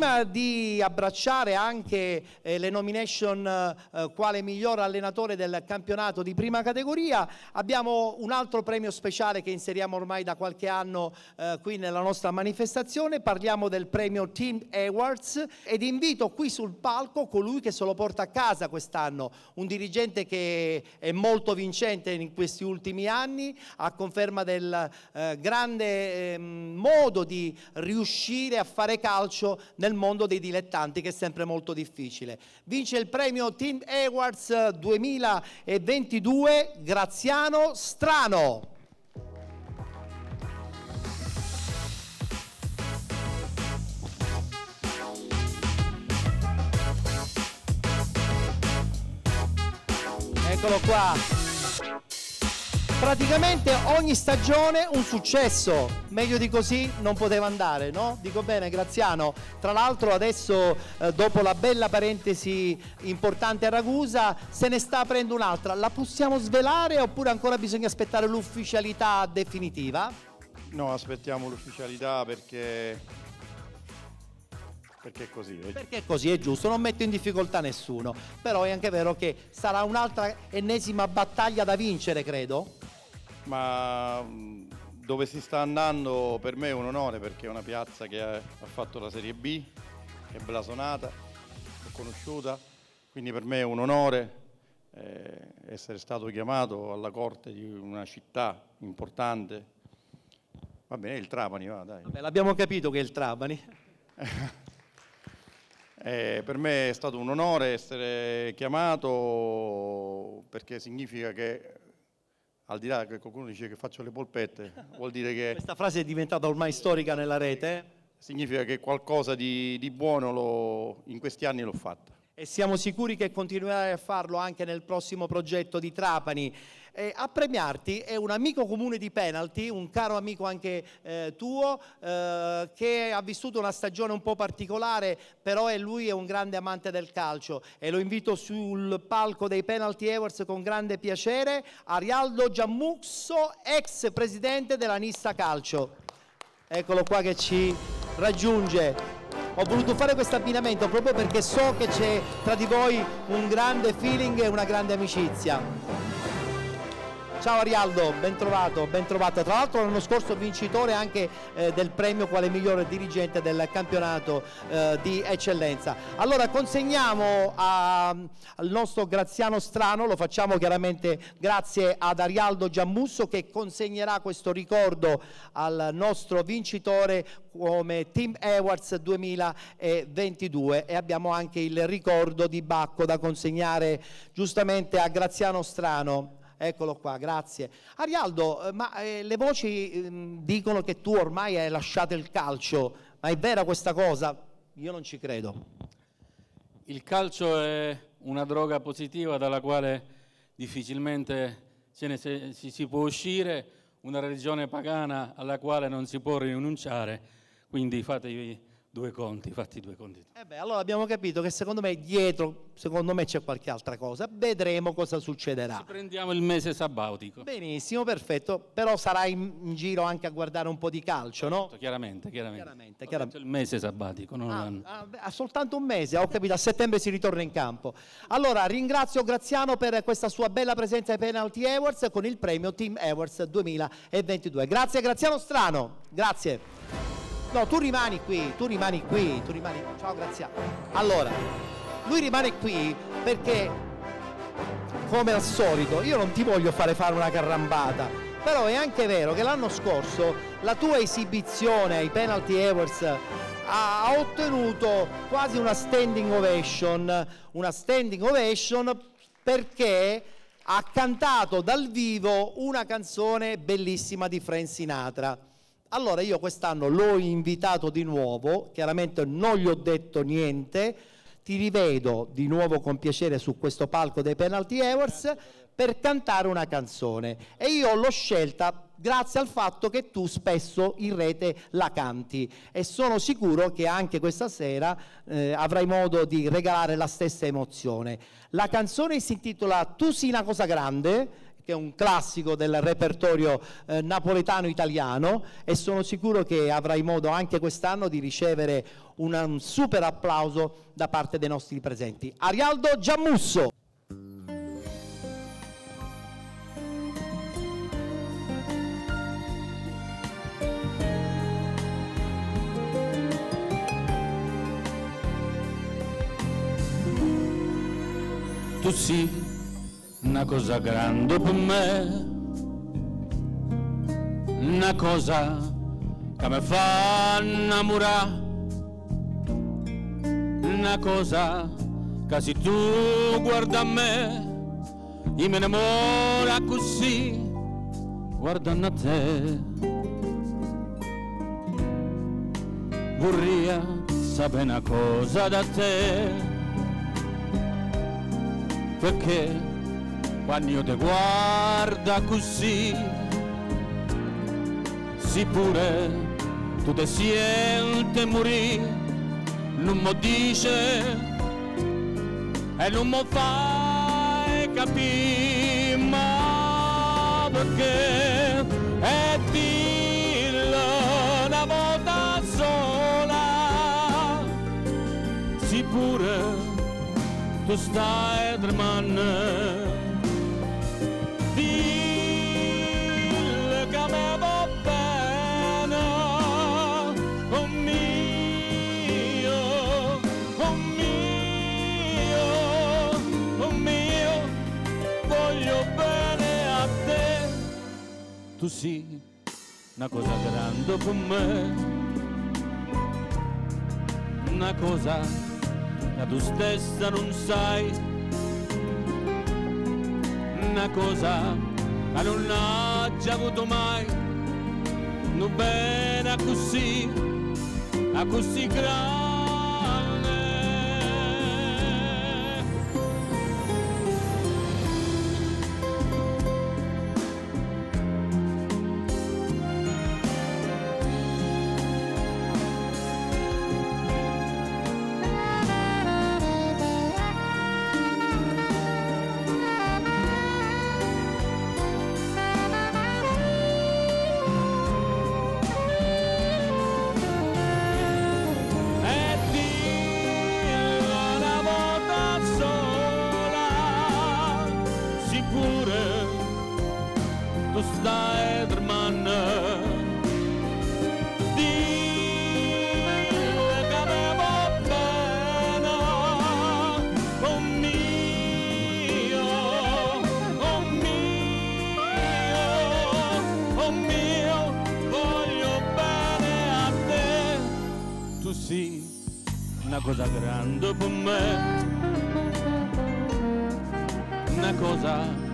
prima di abbracciare anche le nomination quale miglior allenatore del campionato di prima categoria, abbiamo un altro premio speciale che inseriamo ormai da qualche anno qui nella nostra manifestazione. Parliamo del premio Team Awards ed invito qui sul palco colui che se lo porta a casa quest'anno, un dirigente che è molto vincente in questi ultimi anni, a conferma del grande modo di riuscire a fare calcio nel mondo dei dilettanti, che è sempre molto difficile. Vince il premio Team Awards 2022 Graziano Strano. Eccolo qua. Praticamente ogni stagione un successo, meglio di così non poteva andare, no? Dico bene, Graziano? Tra l'altro adesso, dopo la bella parentesi importante a Ragusa, se ne sta aprendo un'altra. La possiamo svelare oppure ancora bisogna aspettare l'ufficialità definitiva? No, aspettiamo l'ufficialità perché è così. Perché così è giusto, non metto in difficoltà nessuno, però è anche vero che sarà un'altra ennesima battaglia da vincere, credo. Ma dove si sta andando per me è un onore, perché è una piazza che ha fatto la Serie B, che è blasonata, è conosciuta, quindi per me è un onore essere stato chiamato alla corte di una città importante. Va bene, il Trapani, va, dai. Vabbè, l'abbiamo capito che è il Trapani. Per me è stato un onore essere chiamato, perché significa che, al di là che qualcuno dice che faccio le polpette, vuol dire che... Questa frase è diventata ormai storica nella rete. Significa che qualcosa di buono in questi anni l'ho fatto. E siamo sicuri che continuerai a farlo anche nel prossimo progetto di Trapani. A premiarti è un amico comune di Penalty, un caro amico anche tuo, che ha vissuto una stagione un po' particolare, però lui è un grande amante del calcio e lo invito sul palco dei Penalty Awards con grande piacere. Arialdo Giammusso, ex presidente della Nissa Calcio. Eccolo qua che ci raggiunge. Ho voluto fare questo abbinamento proprio perché so che c'è tra di voi un grande feeling e una grande amicizia. Ciao Arialdo, ben trovato, ben trovato. Tra l'altro l'anno scorso vincitore anche del premio quale miglior dirigente del campionato di eccellenza. Allora consegniamo al nostro Graziano Strano, lo facciamo chiaramente grazie ad Arialdo Giammusso che consegnerà questo ricordo al nostro vincitore come Team Awards 2022 e abbiamo anche il ricordo di Bacco da consegnare giustamente a Graziano Strano. Eccolo qua, grazie. Arialdo, ma le voci dicono che tu ormai hai lasciato il calcio, ma è vera questa cosa? Io non ci credo. Il calcio è una droga positiva dalla quale difficilmente si può uscire, una religione pagana alla quale non si può rinunciare, quindi fatevi due conti, fatti due conti. Allora abbiamo capito che secondo me dietro, c'è qualche altra cosa, vedremo cosa succederà. Ci prendiamo il mese sabbatico. Benissimo, perfetto, però sarai in giro anche a guardare un po' di calcio, no? Chiaramente. Il mese sabbatico, non l'anno. Soltanto un mese, ho capito, a settembre si ritorna in campo. Allora ringrazio Graziano per questa sua bella presenza ai Penalty Awards con il premio Team Awards 2022. Grazie Graziano Strano, grazie. No, tu rimani qui. Ciao Graziano. Allora, lui rimane qui perché, come al solito, io non ti voglio fare una carrambata, però è anche vero che l'anno scorso la tua esibizione ai Penalty Awards ha ottenuto quasi una standing ovation perché ha cantato dal vivo una canzone bellissima di Frank Sinatra. Allora io quest'anno l'ho invitato di nuovo, chiaramente non gli ho detto niente, ti rivedo di nuovo con piacere su questo palco dei Penalty Awards per cantare una canzone e io l'ho scelta grazie al fatto che tu spesso in rete la canti e sono sicuro che anche questa sera avrai modo di regalare la stessa emozione. La canzone si intitola Tu sei una cosa grande che è un classico del repertorio napoletano-italiano, e sono sicuro che avrai modo anche quest'anno di ricevere un super applauso da parte dei nostri presenti. Arialdo Giammusso. Tu sì, una cosa grande per me, una cosa che mi fa innamorare, una cosa che se tu guarda a me, io mi innamora così, guardando a te. Vorrei sapere una cosa da te, perché quando io ti guardo così, sì pure tu ti senti morire, non mi dice e non mi fai capire, ma perché è dirlo una volta sola, sì pure tu stai tremando, dillo che mi va bene, oh mio, oh mio, oh mio, voglio bene a te. Tu sì, una cosa grande per me, una cosa che tu stessa non sai, una cosa che non ha già avuto mai, non bene così grande. Stai tremando, dillo che mi va bene, oh mio, oh mio, oh mio, voglio bene a te. Tu sì, una cosa grande per me, una cosa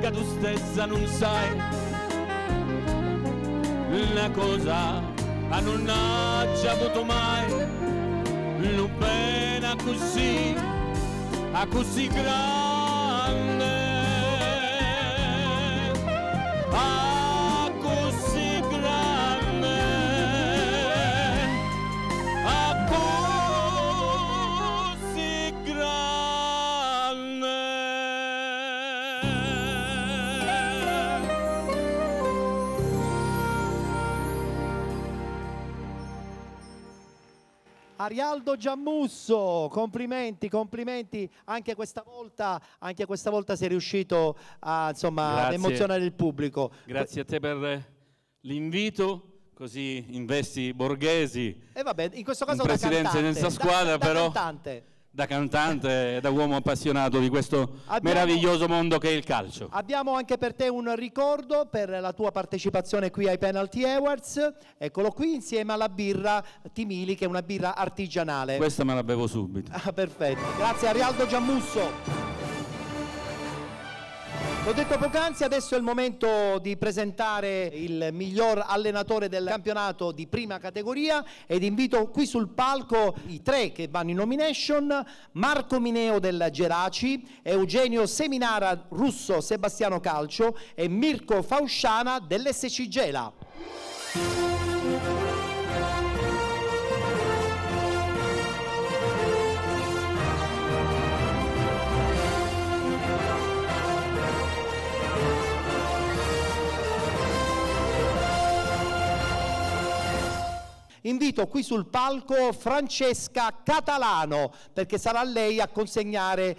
che tu stessa non sai, una cosa che non ha già avuto mai, non bene così grande, così grande, così grande. Arialdo Giammusso, complimenti, anche questa volta sei riuscito a, insomma, ad emozionare il pubblico. Grazie a te per l'invito, così investi Borghesi. E vabbè, in questo caso un presidente senza squadra, però cantante. Da cantante e da uomo appassionato di questo meraviglioso mondo che è il calcio. Abbiamo anche per te un ricordo per la tua partecipazione qui ai Penalty Awards. Eccolo qui, insieme alla birra Timili, che è una birra artigianale. Questa me la bevo subito. Ah, perfetto. Grazie Arialdo Giammusso. L'ho detto poc'anzi, adesso è il momento di presentare il miglior allenatore del campionato di prima categoria ed invito qui sul palco i tre che vanno in nomination: Marco Mineo del Geraci, Eugenio Seminara Russo Sebastiano Calcio e Mirko Fausciana dell'SC Gela. Invito qui sul palco Francesca Catalano, perché sarà lei a consegnare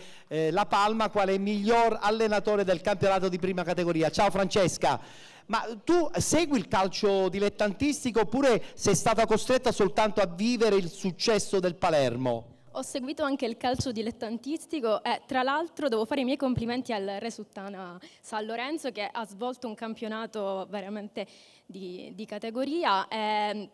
la palma quale miglior allenatore del campionato di prima categoria. Ciao Francesca, ma tu segui il calcio dilettantistico oppure sei stata costretta soltanto a vivere il successo del Palermo? Ho seguito anche il calcio dilettantistico e tra l'altro devo fare i miei complimenti al Resuttana San Lorenzo, che ha svolto un campionato veramente di categoria,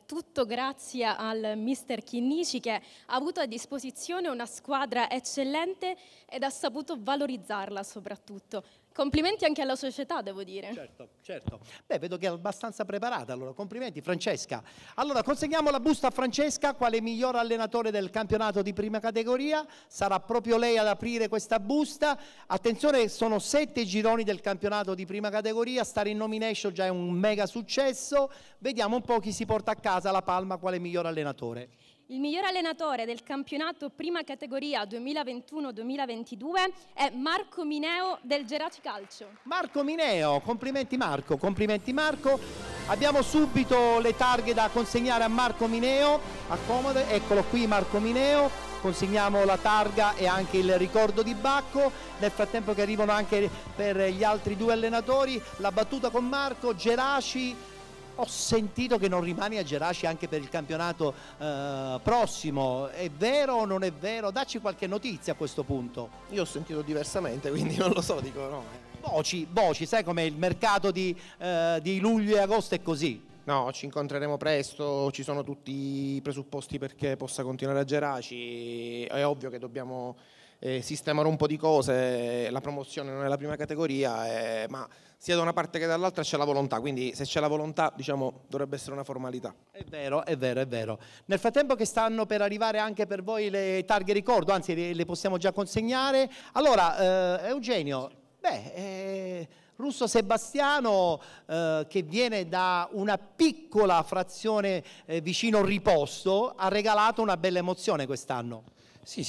tutto grazie al mister Chinnici, che ha avuto a disposizione una squadra eccellente ed ha saputo valorizzarla soprattutto. Complimenti anche alla società, devo dire. Certo, certo. Beh, vedo che è abbastanza preparata, allora complimenti Francesca. Allora consegniamo la busta a Francesca, quale miglior allenatore del campionato di prima categoria. Sarà proprio lei ad aprire questa busta. Attenzione, sono 7 gironi del campionato di prima categoria, stare in nomination già è un mega successo. Vediamo un po' chi si porta a casa la palma quale miglior allenatore. Il miglior allenatore del campionato prima categoria 2021-2022 è Marco Mineo del Geraci Calcio. Marco Mineo, complimenti Marco, complimenti Marco. Abbiamo subito le targhe da consegnare a Marco Mineo, accomode, eccolo qui Marco Mineo, consegniamo la targa e anche il ricordo di Bacco. Nel frattempo che arrivano anche per gli altri 2 allenatori, la battuta con Marco, Geraci. Ho sentito che non rimani a Geraci anche per il campionato prossimo, è vero o non è vero? Dacci qualche notizia a questo punto. Io ho sentito diversamente, quindi non lo so, dico no. Voci, sai com'è il mercato di luglio e agosto è così. No, ci incontreremo presto, ci sono tutti i presupposti perché possa continuare a Geraci, è ovvio che dobbiamo sistemare un po' di cose, la promozione non è la prima categoria, ma sia da una parte che dall'altra c'è la volontà, quindi se c'è la volontà, diciamo, dovrebbe essere una formalità. È vero, è vero, è vero. Nel frattempo che stanno per arrivare anche per voi le targhe ricordo, anzi le possiamo già consegnare. Allora, Eugenio, Russo Sebastiano che viene da una piccola frazione vicino Riposto, ha regalato una bella emozione quest'anno. Sì,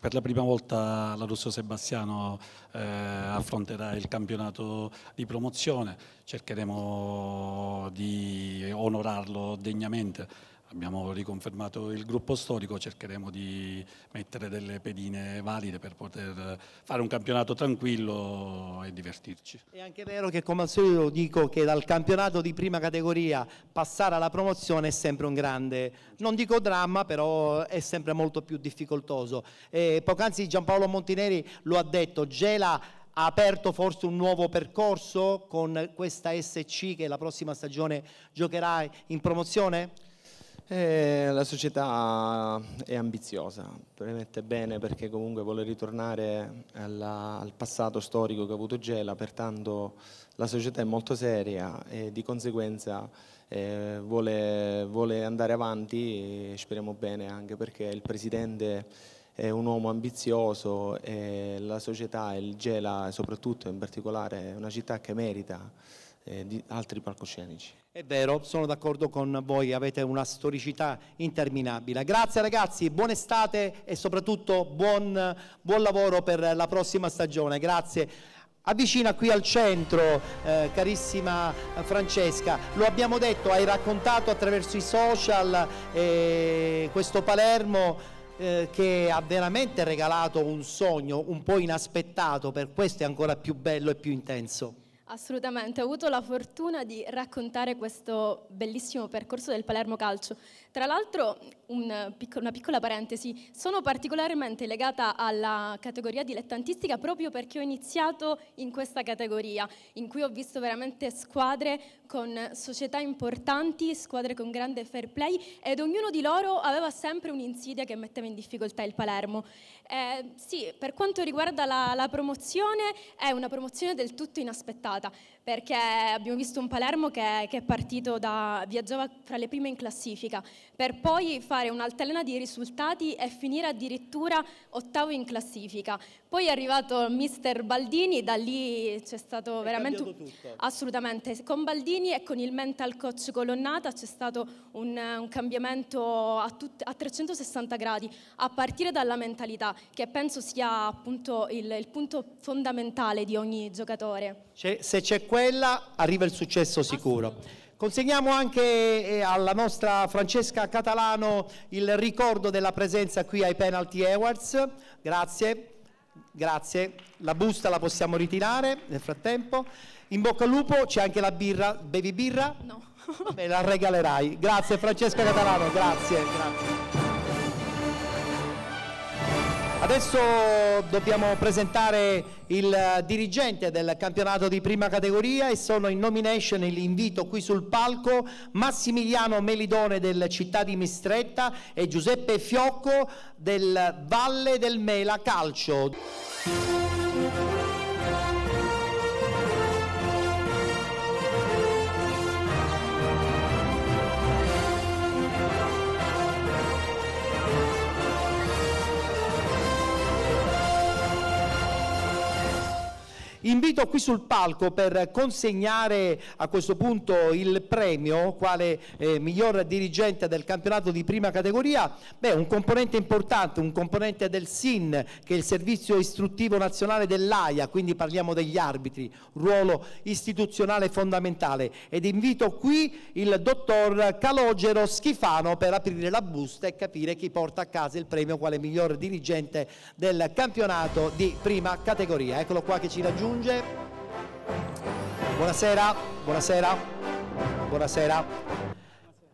per la prima volta la Russo Sebastiano affronterà il campionato di promozione, cercheremo di onorarlo degnamente. Abbiamo riconfermato il gruppo storico, cercheremo di mettere delle pedine valide per poter fare un campionato tranquillo e divertirci. È anche vero che, come al solito dico, che dal campionato di prima categoria passare alla promozione è sempre un grande, non dico dramma, però è sempre molto più difficoltoso. Poc'anzi Giampaolo Montineri lo ha detto, Gela ha aperto forse un nuovo percorso con questa SC che la prossima stagione giocherà in promozione? La società è ambiziosa, premette bene perché comunque vuole ritornare al passato storico che ha avuto Gela, pertanto la società è molto seria e di conseguenza vuole andare avanti e speriamo bene, anche perché il presidente è un uomo ambizioso e la società, il Gela soprattutto in particolare, è una città che merita di altri palcoscenici. È vero, sono d'accordo con voi, avete una storicità interminabile. Grazie ragazzi, buona estate e soprattutto buon lavoro per la prossima stagione. Grazie. Avvicina qui al centro, carissima Francesca, lo abbiamo detto, hai raccontato attraverso i social questo Palermo che ha veramente regalato un sogno un po' inaspettato, per questo è ancora più bello e più intenso. Assolutamente, ho avuto la fortuna di raccontare questo bellissimo percorso del Palermo Calcio. Tra l'altro, una piccola parentesi, sono particolarmente legata alla categoria dilettantistica proprio perché ho iniziato in questa categoria, in cui ho visto veramente squadre con società importanti, squadre con grande fair play, ed ognuno di loro aveva sempre un'insidia che metteva in difficoltà il Palermo. Sì, per quanto riguarda la promozione, è una promozione del tutto inaspettata, perché abbiamo visto un Palermo che è partito viaggiava fra le prime in classifica, per poi fare un'altalena di risultati e finire addirittura ottavo in classifica. Poi è arrivato il mister Baldini, da lì c'è stato veramente assolutamente, con Baldini e con il mental coach Colonnata c'è stato un cambiamento a 360 gradi, a partire dalla mentalità, che penso sia appunto il punto fondamentale di ogni giocatore. Se c'è quella, arriva il successo sicuro. Consegniamo anche alla nostra Francesca Catalano il ricordo della presenza qui ai Penalty Awards. Grazie, grazie. La busta la possiamo ritirare nel frattempo. In bocca al lupo, c'è anche la birra. Bevi birra? No. Me la regalerai. Grazie Francesca Catalano, grazie, grazie. Adesso dobbiamo presentare il dirigente del campionato di prima categoria e sono in nomination, l'invito qui sul palco Massimiliano Melidone del Città di Mistretta e Giuseppe Fiocco del Valle del Mela Calcio. Invito qui sul palco per consegnare a questo punto il premio quale miglior dirigente del campionato di prima categoria, un componente importante, un componente del SIN, che è il Servizio Istruttivo Nazionale dell'AIA, quindi parliamo degli arbitri, ruolo istituzionale fondamentale. Ed invito qui il dottor Calogero Schifano per aprire la busta e capire chi porta a casa il premio quale miglior dirigente del campionato di prima categoria. Eccolo qua che ci raggiunge. Buonasera, buonasera, buonasera.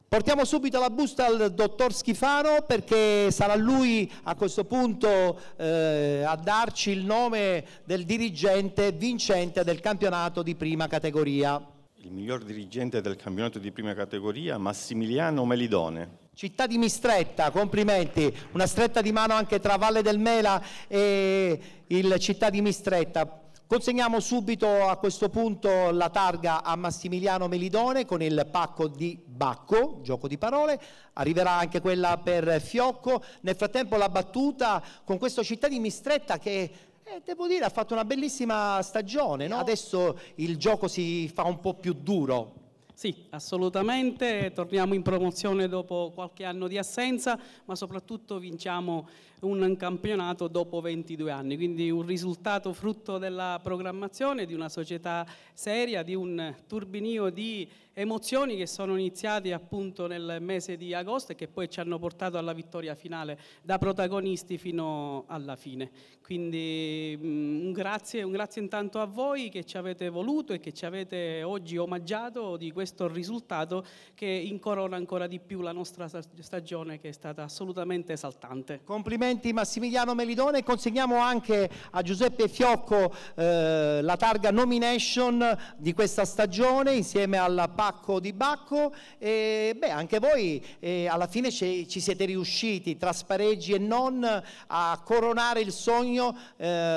Portiamo subito la busta al dottor Schifano perché sarà lui a questo punto a darci il nome del dirigente vincente del campionato di prima categoria. Il miglior dirigente del campionato di prima categoria, Massimiliano Melidone. Città di Mistretta, complimenti, una stretta di mano anche tra Valle del Mela e il Città di Mistretta. Consegniamo subito a questo punto la targa a Massimiliano Melidone con il pacco di Bacco, gioco di parole, arriverà anche quella per Fiocco. Nel frattempo la battuta con questo Città di Mistretta che devo dire ha fatto una bellissima stagione, no? Adesso il gioco si fa un po' più duro. Sì, assolutamente, torniamo in promozione dopo qualche anno di assenza, ma soprattutto vinciamo un campionato dopo 22 anni, quindi un risultato frutto della programmazione di una società seria, di un turbinio di emozioni che sono iniziati appunto nel mese di agosto e che poi ci hanno portato alla vittoria finale da protagonisti fino alla fine. Quindi un grazie intanto a voi che ci avete voluto e che ci avete oggi omaggiato di questo risultato che incorona ancora di più la nostra stagione che è stata assolutamente esaltante. Complimenti Massimiliano Melidone, consegniamo anche a Giuseppe Fiocco la targa nomination di questa stagione insieme al pacco di Bacco e anche voi alla fine ci siete riusciti tra spareggi e non a coronare il sogno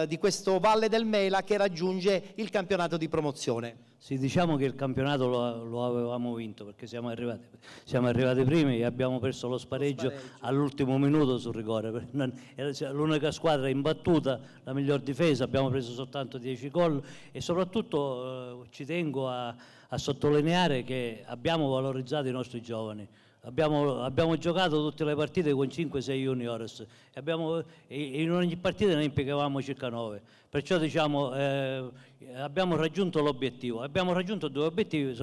di questo Valle del Mela che raggiunge il campionato di promozione. Sì, diciamo che il campionato lo avevamo vinto perché siamo arrivati primi e abbiamo perso lo spareggio all'ultimo minuto sul rigore. Era l'unica squadra imbattuta, la miglior difesa, abbiamo preso soltanto 10 gol e soprattutto ci tengo a sottolineare che abbiamo valorizzato i nostri giovani. Abbiamo giocato tutte le partite con 5-6 juniores e in ogni partita ne impiegavamo circa 9. Perciò diciamo abbiamo raggiunto l'obiettivo. Abbiamo raggiunto 2 obiettivi,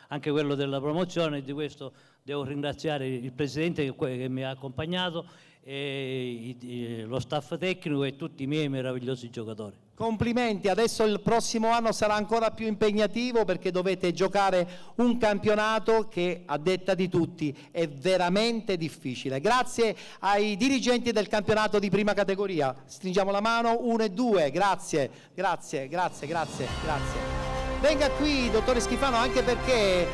anche quello della promozione, e di questo devo ringraziare il Presidente che mi ha accompagnato, e lo staff tecnico e tutti i miei meravigliosi giocatori. Complimenti, adesso il prossimo anno sarà ancora più impegnativo perché dovete giocare un campionato che a detta di tutti è veramente difficile. Grazie ai dirigenti del campionato di prima categoria, stringiamo la mano, 1 e 2, grazie, grazie, grazie, grazie, grazie. Venga qui, dottore Schifano, anche perché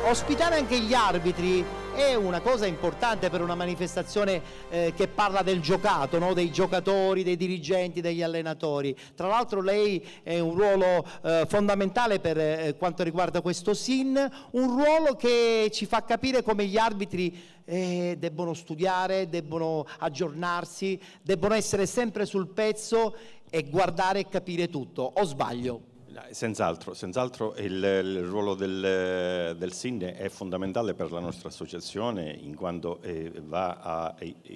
ospitare anche gli arbitri è una cosa importante per una manifestazione che parla del giocato, no? Dei giocatori, dei dirigenti, degli allenatori. Tra l'altro lei è un ruolo fondamentale per quanto riguarda questo SIN, un ruolo che ci fa capire come gli arbitri debbono studiare, debbono aggiornarsi, debbono essere sempre sul pezzo e guardare e capire tutto. O sbaglio? Senz'altro il ruolo del SIN è fondamentale per la nostra associazione, in quanto va a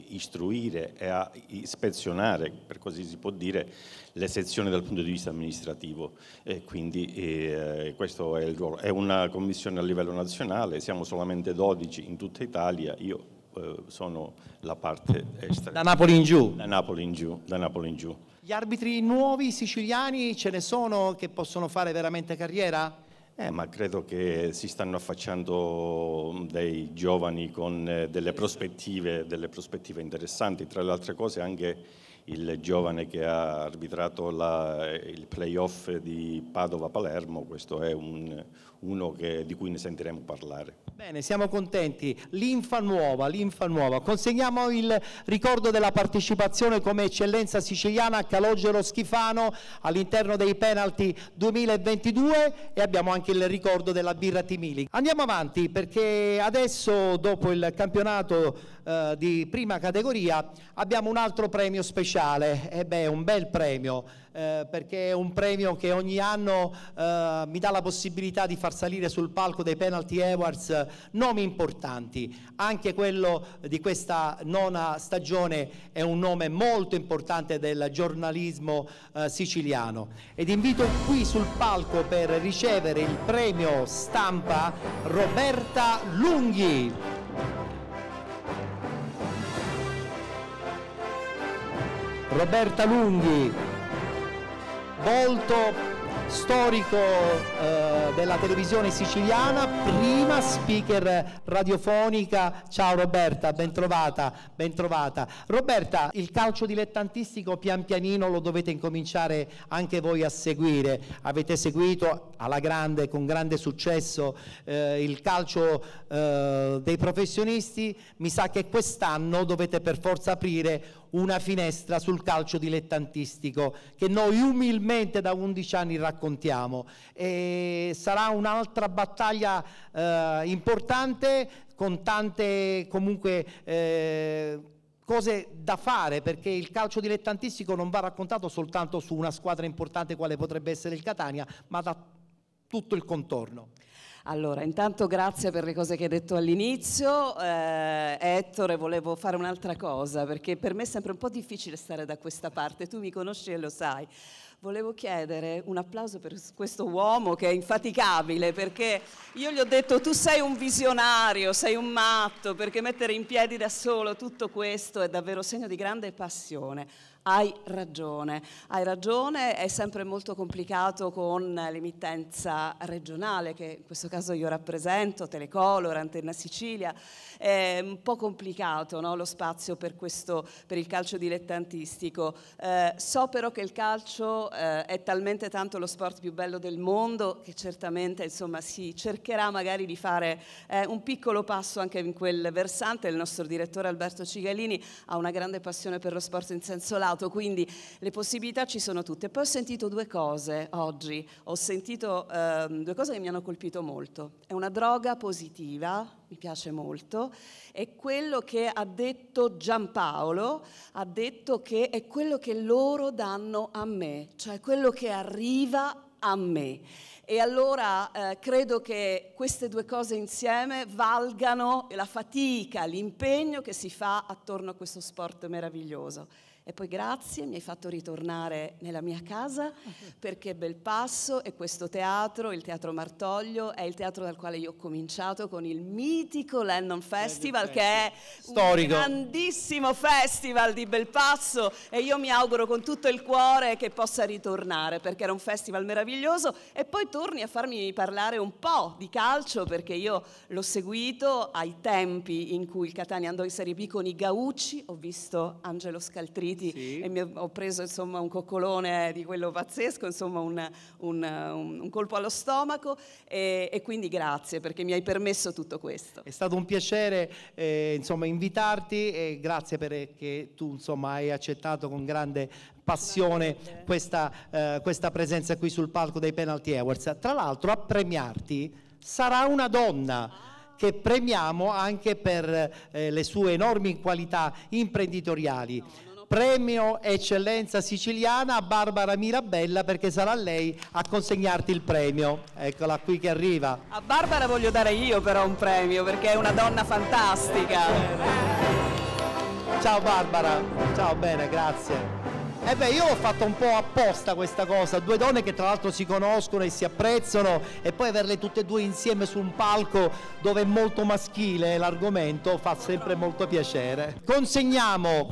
istruire e a ispezionare, per così si può dire, le sezioni dal punto di vista amministrativo, e quindi questo è il ruolo. È una commissione a livello nazionale, siamo solamente 12 in tutta Italia, io sono la parte estera. Da Napoli in giù? Da Napoli in giù. Gli arbitri nuovi siciliani ce ne sono che possono fare veramente carriera? Ma credo che si stanno affacciando dei giovani con delle prospettive interessanti, tra le altre cose anche il giovane che ha arbitrato il playoff di Padova-Palermo, questo è uno di cui ne sentiremo parlare. Bene, siamo contenti. Linfa nuova. Consegniamo il ricordo della partecipazione come eccellenza siciliana a Calogero Schifano all'interno dei penalty 2022 e abbiamo anche il ricordo della birra Timili. Andiamo avanti perché adesso, dopo il campionato di prima categoria, abbiamo un altro premio speciale. Un bel premio. Perché è un premio che ogni anno mi dà la possibilità di far salire sul palco dei Penalty Awards nomi importanti. Anche quello di questa 9ª stagione è un nome molto importante del giornalismo siciliano. Ed invito qui sul palco per ricevere il premio stampa Roberta Lunghi. Roberta Lunghi, volto storico della televisione siciliana, prima speaker radiofonica. Ciao Roberta, ben trovata. Roberta, il calcio dilettantistico pian pianino lo dovete incominciare anche voi a seguire. Avete seguito alla grande, con grande successo, il calcio dei professionisti. Mi sa che quest'anno dovete per forza aprire una finestra sul calcio dilettantistico che noi umilmente da 11 anni raccontiamo, e sarà un'altra battaglia importante, con tante comunque cose da fare, perché il calcio dilettantistico non va raccontato soltanto su una squadra importante quale potrebbe essere il Catania, ma da tutto il contorno. Allora, intanto grazie per le cose che hai detto all'inizio. Ettore, volevo fare un'altra cosa, perché per me è sempre un po' difficile stare da questa parte, tu mi conosci e lo sai. Volevo chiedere un applauso per questo uomo che è infaticabile, perché io gli ho detto: tu sei un visionario, sei un matto, perché mettere in piedi da solo tutto questo è davvero segno di grande passione. Hai ragione, è sempre molto complicato con l'emittenza regionale, che in questo caso io rappresento, Telecolor, Antenna Sicilia. È un po' complicato, no, lo spazio per il calcio dilettantistico. So però che il calcio è talmente tanto lo sport più bello del mondo che certamente, insomma, si cercherà magari di fare un piccolo passo anche in quel versante. Il nostro direttore Alberto Cigalini ha una grande passione per lo sport in senso lato, quindi le possibilità ci sono tutte. Poi ho sentito due cose oggi, due cose che mi hanno colpito molto. È una droga positiva, mi piace molto, è quello che ha detto Giampaolo, ha detto che è quello che loro danno a me, cioè quello che arriva a me. E allora credo che queste due cose insieme valgano la fatica, l'impegno che si fa attorno a questo sport meraviglioso. E poi grazie, mi hai fatto ritornare nella mia casa, perché Belpasso è questo teatro, il Teatro Martoglio, è il teatro dal quale io ho cominciato con il mitico Lennon Festival, che è storico, un grandissimo festival di Belpasso, e io mi auguro con tutto il cuore che possa ritornare, perché era un festival meraviglioso. E poi torni a farmi parlare un po' di calcio, perché io l'ho seguito ai tempi in cui il Catania andò in Serie B con i Gaucci, ho visto Angelo Scaltriti, sì, e ho preso, insomma, un coccolone di quello pazzesco, insomma un colpo allo stomaco, e quindi grazie, perché mi hai permesso tutto questo. È stato un piacere insomma invitarti, e grazie perché tu, insomma, hai accettato con grande passione questa presenza qui sul palco dei Penalty Awards. Tra l'altro a premiarti sarà una donna, che premiamo anche per le sue enormi qualità imprenditoriali. premio eccellenza siciliana a Barbara Mirabella, perché sarà lei a consegnarti il premio. Eccola qui che arriva. A Barbara voglio dare io però un premio, perché è una donna fantastica. Ciao Barbara, ciao, bene, grazie. Io l'ho fatto un po' apposta questa cosa, due donne che tra l'altro si conoscono e si apprezzano, e poi averle tutte e due insieme su un palco dove è molto maschile l'argomento fa sempre molto piacere. Consegniamo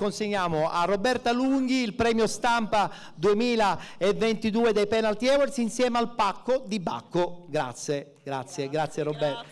a Roberta Lunghi il premio stampa 2022 dei Penalty Awards insieme al pacco di Bacco. Grazie Roberta.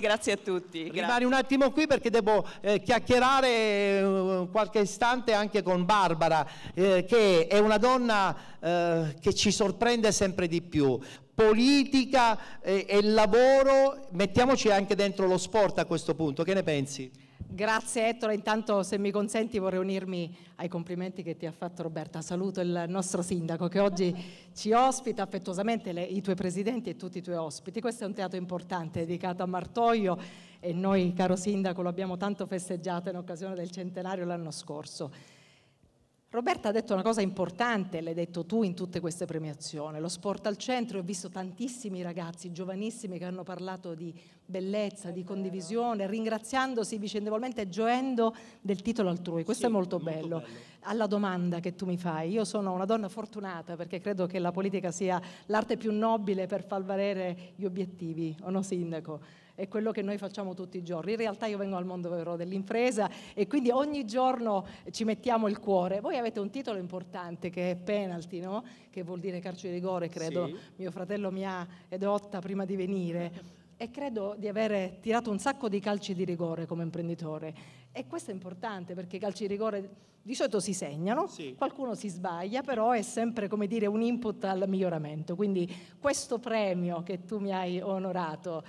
Grazie a tutti. Rimani un attimo qui perché devo chiacchierare qualche istante anche con Barbara, che è una donna che ci sorprende sempre di più. Politica e lavoro, mettiamoci anche dentro lo sport a questo punto, che ne pensi? Grazie Ettore, intanto se mi consenti vorrei unirmi ai complimenti che ti ha fatto Roberta. Saluto il nostro sindaco che oggi ci ospita affettuosamente, i tuoi presidenti e tutti i tuoi ospiti. Questo è un teatro importante dedicato a Martoglio e noi, caro sindaco, lo abbiamo tanto festeggiato in occasione del centenario l'anno scorso. Roberta ha detto una cosa importante, l'hai detto tu in tutte queste premiazioni, lo sport al centro. Ho visto tantissimi ragazzi giovanissimi che hanno parlato di bellezza, di condivisione, ringraziandosi vicendevolmente e gioendo del titolo altrui. Questo è molto bello. Alla domanda che tu mi fai, io sono una donna fortunata perché credo che la politica sia l'arte più nobile per far valere gli obiettivi, o no sindaco? È quello che noi facciamo tutti i giorni. In realtà io vengo dal mondo vero dell'impresa e quindi ogni giorno ci mettiamo il cuore. Voi avete un titolo importante che è penalty, no? Che vuol dire calcio di rigore, credo. Sì. Mio fratello mi ha edotta prima di venire e credo di avere tirato un sacco di calci di rigore come imprenditore. E questo è importante perché i calci di rigore di solito si segnano, sì. Qualcuno si sbaglia, però è sempre, come dire, un input al miglioramento. Quindi questo premio che tu mi hai onorato,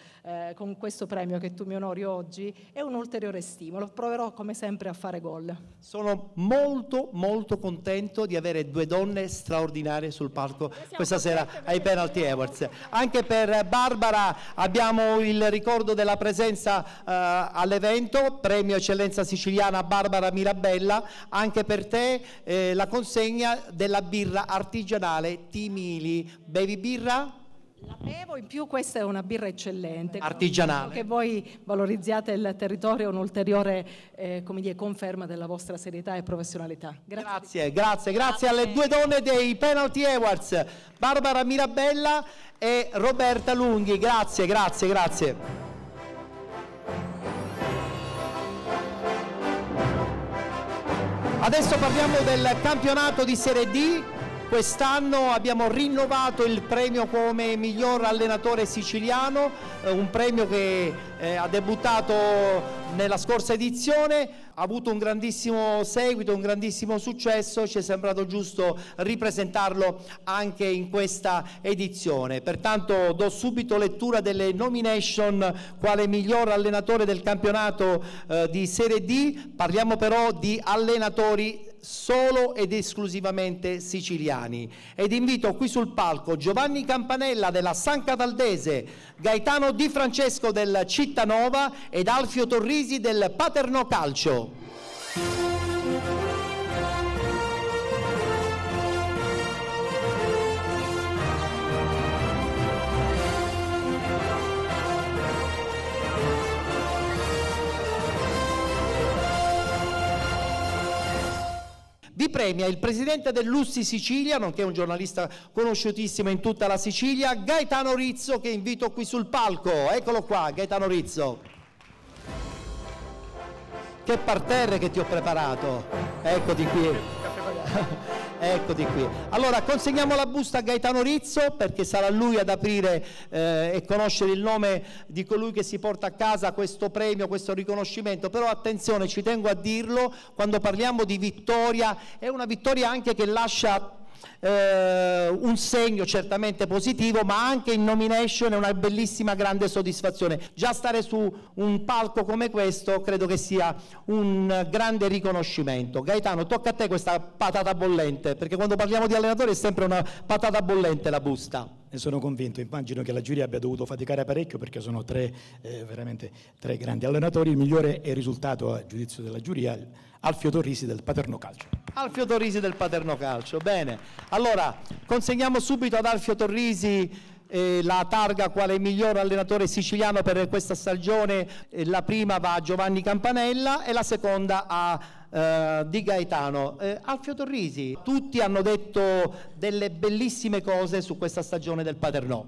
con questo premio che tu mi onori oggi, è un ulteriore stimolo. Proverò come sempre a fare gol. Sono molto molto contento di avere due donne straordinarie sul palco questa sera ai Penalty Awards. Anche per Barbara abbiamo il ricordo della presenza all'evento, premio eccellenza siciliana a Barbara Mirabella. Anche per te la consegna della birra artigianale Timili. Bevi birra? La bevo, in più questa è una birra eccellente. Artigianale. Che voi valorizziate il territorio, un'ulteriore come dire, conferma della vostra serietà e professionalità. Grazie alle due donne dei Penalty Awards, Barbara Mirabella e Roberta Lunghi. Grazie. Adesso parliamo del campionato di Serie D. Quest'anno abbiamo rinnovato il premio come miglior allenatore siciliano, un premio che ha debuttato nella scorsa edizione, ha avuto un grandissimo seguito, un grandissimo successo, ci è sembrato giusto ripresentarlo anche in questa edizione. Pertanto do subito lettura delle nomination quale miglior allenatore del campionato di Serie D. Parliamo però di allenatori solo ed esclusivamente siciliani, ed invito qui sul palco Giovanni Campanella della San Cataldese, Gaetano Di Francesco del Cittanova ed Alfio Torrisi del Paternò Calcio. Vi premia il presidente dell'Ussi Sicilia, nonché un giornalista conosciutissimo in tutta la Sicilia, Gaetano Rizzo, che invito qui sul palco. Eccolo qua, Gaetano Rizzo. Che parterre che ti ho preparato. Eccoti qui. Eccoti qui. Allora consegniamo la busta a Gaetano Rizzo perché sarà lui ad aprire e conoscere il nome di colui che si porta a casa questo premio, questo riconoscimento. Però attenzione, ci tengo a dirlo, quando parliamo di vittoria è una vittoria anche che lascia un segno certamente positivo, ma anche in nomination è una bellissima grande soddisfazione. Già stare su un palco come questo credo che sia un grande riconoscimento. Gaetano, tocca a te questa patata bollente, perché quando parliamo di allenatori è sempre una patata bollente la busta. ne sono convinto. Immagino che la giuria abbia dovuto faticare parecchio perché sono veramente tre grandi allenatori. Il migliore è il risultato, a giudizio della giuria, Alfio Torrisi del Paterno Calcio. Alfio Torrisi del Paterno Calcio, bene. Allora, consegniamo subito ad Alfio Torrisi la targa quale miglior allenatore siciliano per questa stagione. La prima va a Giovanni Campanella e la seconda a Di Gaetano. Alfio Torrisi, tutti hanno detto delle bellissime cose su questa stagione del Paternò.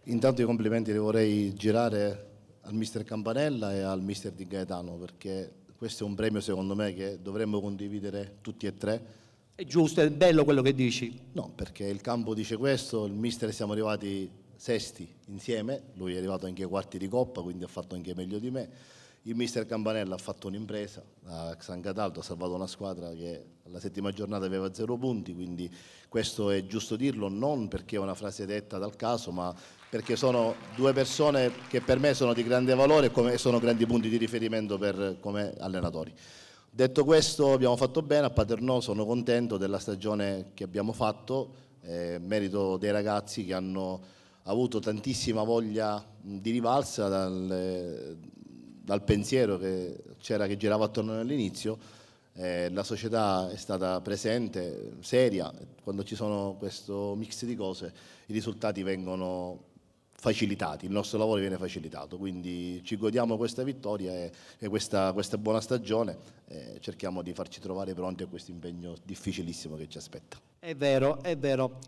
Intanto i complimenti li vorrei girare al mister Campanella e al mister Di Gaetano, perché questo è un premio secondo me che dovremmo condividere tutti e tre. È giusto, è bello quello che dici. No, perché il campo dice questo, il mister siamo arrivati sesti insieme, lui è arrivato anche ai quarti di Coppa, quindi ha fatto anche meglio di me. Il mister Campanella ha fatto un'impresa a San Cataldo, ha salvato una squadra che alla settima giornata aveva 0 punti, quindi questo è giusto dirlo, non perché è una frase detta dal caso, ma perché sono due persone che per me sono di grande valore e sono grandi punti di riferimento come allenatori. Detto questo, abbiamo fatto bene, a Paternò sono contento della stagione che abbiamo fatto, merito dei ragazzi che hanno avuto tantissima voglia di rivalsa dal pensiero che c'era, che girava attorno all'inizio. La società è stata presente, seria, quando ci sono questo mix di cose i risultati vengono facilitati, il nostro lavoro viene facilitato, quindi ci godiamo questa vittoria e questa buona stagione, cerchiamo di farci trovare pronti a questo impegno difficilissimo che ci aspetta. È vero,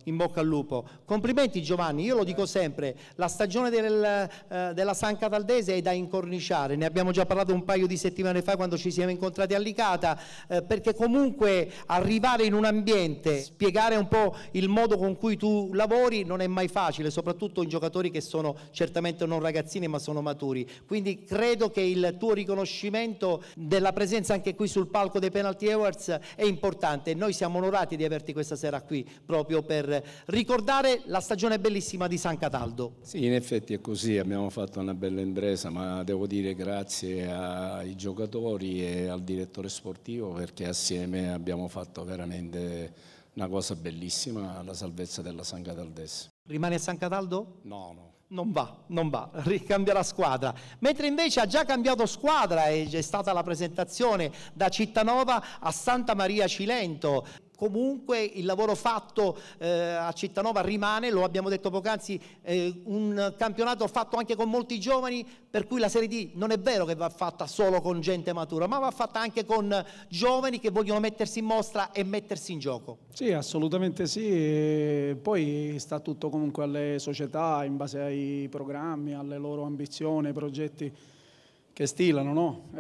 in bocca al lupo. Complimenti Giovanni, io lo dico sempre, la stagione della San Cataldese è da incorniciare, ne abbiamo già parlato un paio di settimane fa quando ci siamo incontrati a Licata, perché comunque arrivare in un ambiente, spiegare un po' il modo con cui tu lavori non è mai facile, soprattutto in giocatori che sono certamente non ragazzini ma sono maturi, quindi credo che il tuo riconoscimento della presenza anche qui sul palco dei Penalty Awards è importante e noi siamo onorati di averti questa sera qui proprio per ricordare la stagione bellissima di San Cataldo. Sì, in effetti è così, abbiamo fatto una bella impresa, ma devo dire grazie ai giocatori e al direttore sportivo, perché assieme abbiamo fatto veramente una cosa bellissima, la salvezza della San Cataldese. Rimane a San Cataldo? No. Non va, ricambierà squadra. Mentre invece ha già cambiato squadra e c'è stata la presentazione da Cittanova a Santa Maria Cilento. Comunque il lavoro fatto a Cittanova rimane, lo abbiamo detto poc'anzi, un campionato fatto anche con molti giovani, per cui la Serie D non è vero che va fatta solo con gente matura, ma va fatta anche con giovani che vogliono mettersi in mostra e mettersi in gioco. Sì, assolutamente sì, e poi sta tutto comunque alle società, in base ai programmi, alle loro ambizioni, ai progetti che stilano, no?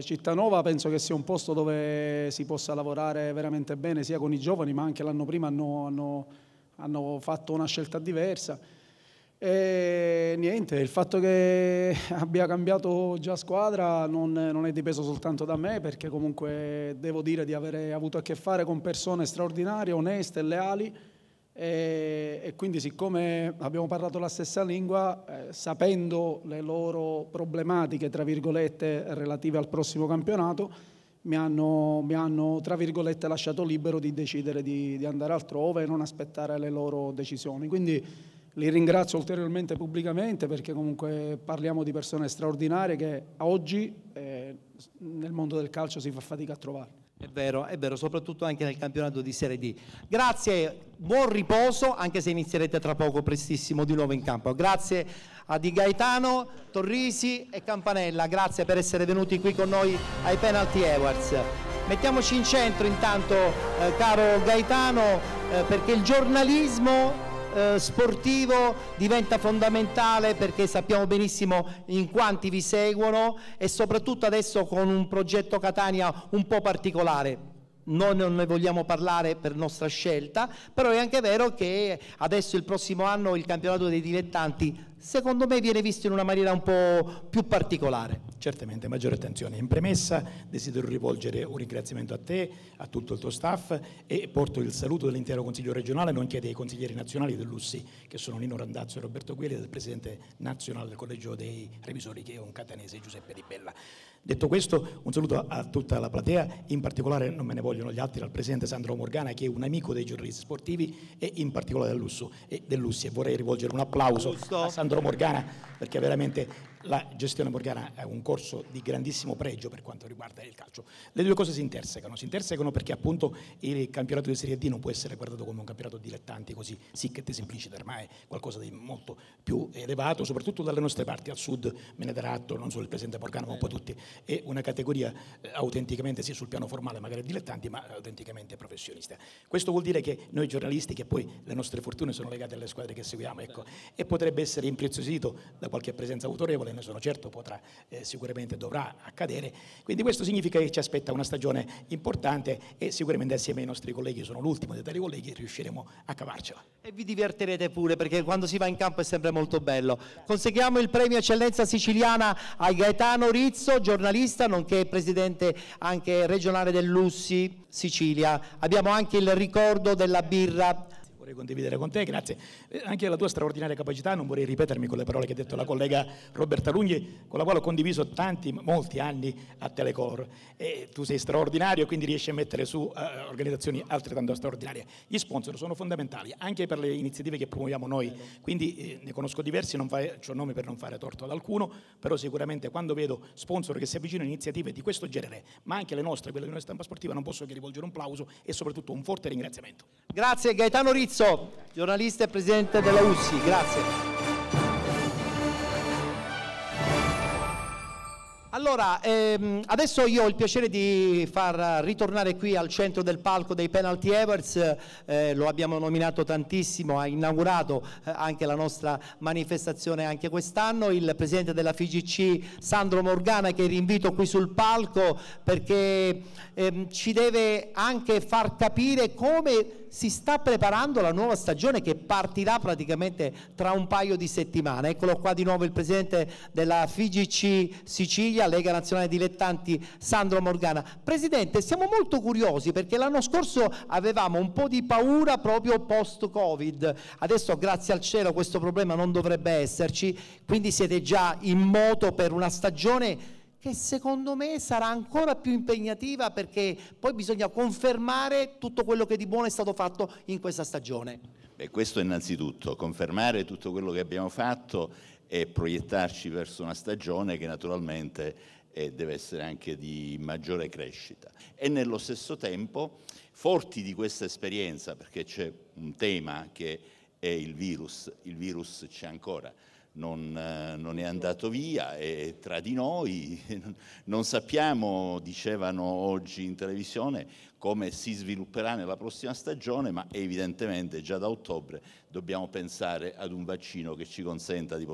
Cittanova penso che sia un posto dove si possa lavorare veramente bene sia con i giovani, ma anche l'anno prima hanno fatto una scelta diversa. E niente, il fatto che abbia cambiato già squadra non è dipeso soltanto da me, perché comunque devo dire di avere avuto a che fare con persone straordinarie, oneste e leali, e quindi siccome abbiamo parlato la stessa lingua, sapendo le loro problematiche tra virgolette relative al prossimo campionato, mi hanno tra virgolette lasciato libero di decidere di andare altrove e non aspettare le loro decisioni, quindi li ringrazio ulteriormente pubblicamente, perché comunque parliamo di persone straordinarie che oggi nel mondo del calcio si fa fatica a trovare. È vero, soprattutto anche nel campionato di Serie D. Grazie, buon riposo, anche se inizierete tra poco prestissimo di nuovo in campo. Grazie a Di Gaetano, Torrisi e Campanella, grazie per essere venuti qui con noi ai Penalty Awards. Mettiamoci in centro intanto, caro Gaetano, perché il giornalismo sportivo diventa fondamentale, perché sappiamo benissimo in quanti vi seguono e soprattutto adesso con un progetto Catania un po' particolare. Noi non ne vogliamo parlare per nostra scelta, però è anche vero che adesso il prossimo anno il campionato dei dilettanti secondo me viene visto in una maniera un po' più particolare. Certamente, maggiore attenzione. In premessa desidero rivolgere un ringraziamento a te, a tutto il tuo staff e porto il saluto dell'intero Consiglio regionale, nonché dei consiglieri nazionali dell'USSI, che sono Nino Randazzo e Roberto Gueli, e del Presidente nazionale del Collegio dei Revisori, che è un catanese, Giuseppe Di Bella. Detto questo, un saluto a tutta la platea, in particolare non me ne vogliono gli altri, al Presidente Sandro Morgana, che è un amico dei giornalisti sportivi e in particolare dell'USSI, e vorrei rivolgere un applauso a Sandro Morgana, perché veramente la gestione Morgana è un corso di grandissimo pregio per quanto riguarda il calcio. Le due cose si intersecano perché appunto il campionato di Serie D non può essere guardato come un campionato dilettanti così sic et simpliciter, ma è qualcosa di molto più elevato, soprattutto dalle nostre parti, al sud me ne darà atto non solo il Presidente Morgana ma un po' tutti, è una categoria autenticamente, sì, sul piano formale magari dilettanti, ma autenticamente professionista. Questo vuol dire che noi giornalisti, che poi le nostre fortune sono legate alle squadre che seguiamo, ecco, e potrebbe essere impreziosito da qualche presenza autorevole, ne sono certo, potrà sicuramente dovrà accadere, quindi questo significa che ci aspetta una stagione importante e sicuramente assieme ai nostri colleghi, sono l'ultimo dei tali colleghi, riusciremo a cavarcela. E vi divertirete pure, perché quando si va in campo è sempre molto bello. Consegniamo il premio Eccellenza Siciliana a Gaetano Rizzo, giornalista nonché presidente anche regionale dell'USSI Sicilia. Abbiamo anche il ricordo della birra. Vorrei condividere con te, grazie. Anche la tua straordinaria capacità, non vorrei ripetermi con le parole che ha detto la collega Roberta Lunghi, con la quale ho condiviso molti anni a Telecolor. E tu sei straordinario, quindi riesci a mettere su organizzazioni altrettanto straordinarie. Gli sponsor sono fondamentali anche per le iniziative che promuoviamo noi, quindi ne conosco diversi, non faccio nomi per non fare torto ad alcuno, però sicuramente quando vedo sponsor che si avvicinano a iniziative di questo genere, ma anche le nostre, quelle di noi stampa sportiva, non posso che rivolgere un plauso e soprattutto un forte ringraziamento. Grazie Gaetano Rizzo, giornalista e presidente della USSI, grazie. Allora, adesso io ho il piacere di far ritornare qui al centro del palco dei Penalty Awards, lo abbiamo nominato tantissimo, ha inaugurato anche la nostra manifestazione anche quest'anno, il presidente della FIGC Sandro Morgana, che rinvito qui sul palco perché ci deve anche far capire come si sta preparando la nuova stagione che partirà praticamente tra un paio di settimane. Eccolo qua di nuovo il presidente della FIGC Sicilia, Lega Nazionale Dilettanti, Sandro Morgana. Presidente, siamo molto curiosi perché l'anno scorso avevamo un po' di paura proprio post-Covid, adesso grazie al cielo questo problema non dovrebbe esserci, quindi siete già in moto per una stagione che secondo me sarà ancora più impegnativa, perché poi bisogna confermare tutto quello che di buono è stato fatto in questa stagione. Beh, questo innanzitutto, confermare tutto quello che abbiamo fatto e proiettarci verso una stagione che naturalmente deve essere anche di maggiore crescita. E nello stesso tempo, forti di questa esperienza, perché c'è un tema che è il virus c'è ancora, non è andato via e tra di noi non sappiamo, dicevano oggi in televisione, come si svilupperà nella prossima stagione, ma evidentemente già da ottobre dobbiamo pensare ad un vaccino che ci consenta di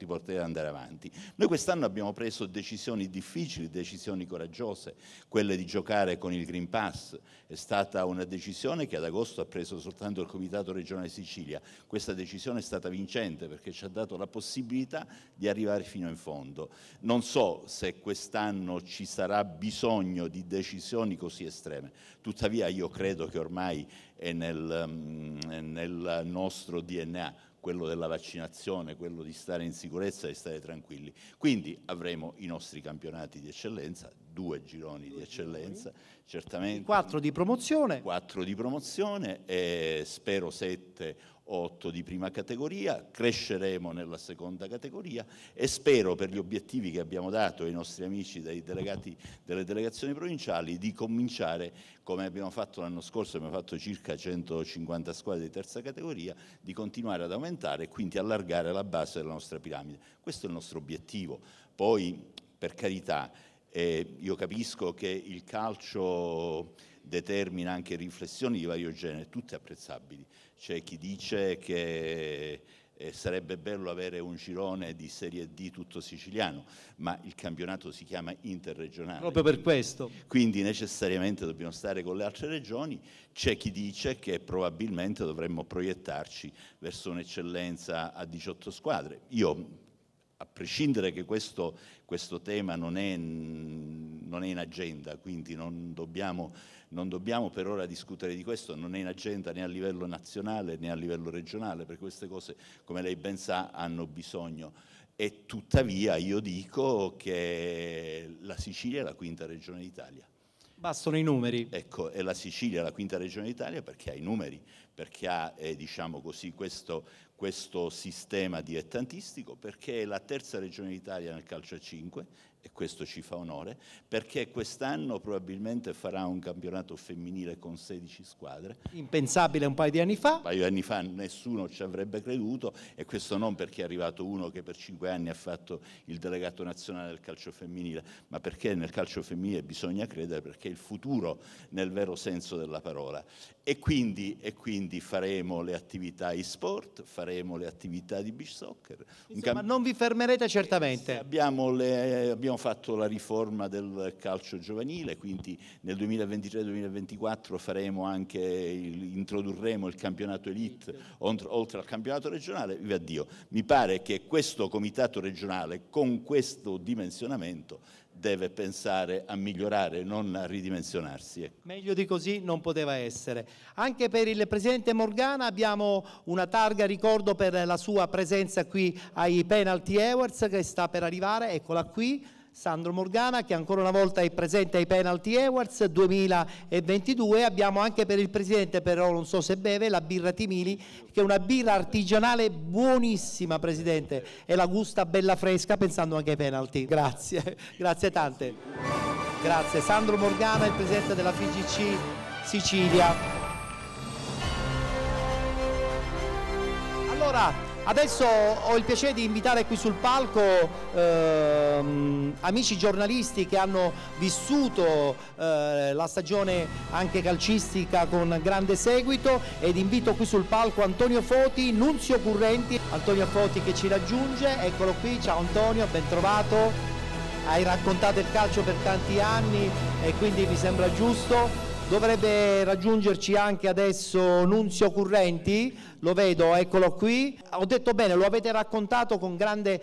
poter andare avanti. Noi quest'anno abbiamo preso decisioni difficili, decisioni coraggiose, quelle di giocare con il Green Pass. È stata una decisione che ad agosto ha preso soltanto il Comitato Regionale Sicilia. Questa decisione è stata vincente perché ci ha dato la possibilità di arrivare fino in fondo. Non so se quest'anno ci sarà bisogno di decisioni così estreme, tuttavia io credo che ormai è nel nostro DNA quello della vaccinazione, quello di stare in sicurezza e stare tranquilli. Quindi avremo i nostri campionati di eccellenza, 2 gironi di eccellenza, certamente. 4 di promozione. 4 di promozione e spero 7 8 di prima categoria, cresceremo nella seconda categoria e spero, per gli obiettivi che abbiamo dato ai nostri amici dei delegati delle delegazioni provinciali, di cominciare, come abbiamo fatto l'anno scorso, abbiamo fatto circa 150 squadre di terza categoria, di continuare ad aumentare e quindi allargare la base della nostra piramide. Questo è il nostro obiettivo. Poi, per carità, io capisco che il calcio determina anche riflessioni di vario genere, tutte apprezzabili. C'è chi dice che sarebbe bello avere un girone di Serie D tutto siciliano, ma il campionato si chiama interregionale. Proprio per questo. Quindi necessariamente dobbiamo stare con le altre regioni. C'è chi dice che probabilmente dovremmo proiettarci verso un'eccellenza a 18 squadre. Io, a prescindere che questo tema non è in agenda, quindi non dobbiamo per ora discutere di questo, non è in agenda né a livello nazionale né a livello regionale, perché queste cose, come lei ben sa, hanno bisogno. E tuttavia io dico che la Sicilia è la quinta regione d'Italia. Bastano i numeri. Ecco, e la Sicilia è la quinta regione d'Italia perché ha i numeri, perché ha, diciamo così, questo sistema dilettantistico, perché è la terza regione d'Italia nel calcio a 5, e questo ci fa onore, perché quest'anno probabilmente farà un campionato femminile con 16 squadre. Impensabile un paio di anni fa. Un paio di anni fa nessuno ci avrebbe creduto, e questo non perché è arrivato uno che per 5 anni ha fatto il delegato nazionale del calcio femminile, ma perché nel calcio femminile bisogna credere, perché è il futuro nel vero senso della parola. E quindi faremo le attività e-sport, faremo le attività di beach soccer. Insomma, non vi fermerete certamente. Abbiamo fatto la riforma del calcio giovanile, quindi nel 2023-2024 introdurremo il campionato elite oltre al campionato regionale. Viva Dio, mi pare che questo comitato regionale con questo dimensionamento deve pensare a migliorare, non a ridimensionarsi. Meglio di così non poteva essere. Anche per il Presidente Morgana abbiamo una targa ricordo per la sua presenza qui ai Penalty Awards che sta per arrivare, eccola qui. Sandro Morgana, che ancora una volta è presente ai Penalty Awards 2022. Abbiamo anche per il Presidente, però non so se beve, la birra Timili, che è una birra artigianale buonissima, Presidente, e la gusta bella fresca, pensando anche ai penalty. Grazie, grazie tante. Grazie. Sandro Morgana, il Presidente della FIGC Sicilia. Allora, adesso ho il piacere di invitare qui sul palco amici giornalisti che hanno vissuto la stagione anche calcistica con grande seguito, ed invito qui sul palco Antonio Foti, Nunzio Currenti. Antonio Foti che ci raggiunge, eccolo qui. Ciao Antonio, ben trovato. Hai raccontato il calcio per tanti anni e quindi mi sembra giusto. Dovrebbe raggiungerci anche adesso Nunzio Currenti, lo vedo, eccolo qui. Ho detto bene, lo avete raccontato con grande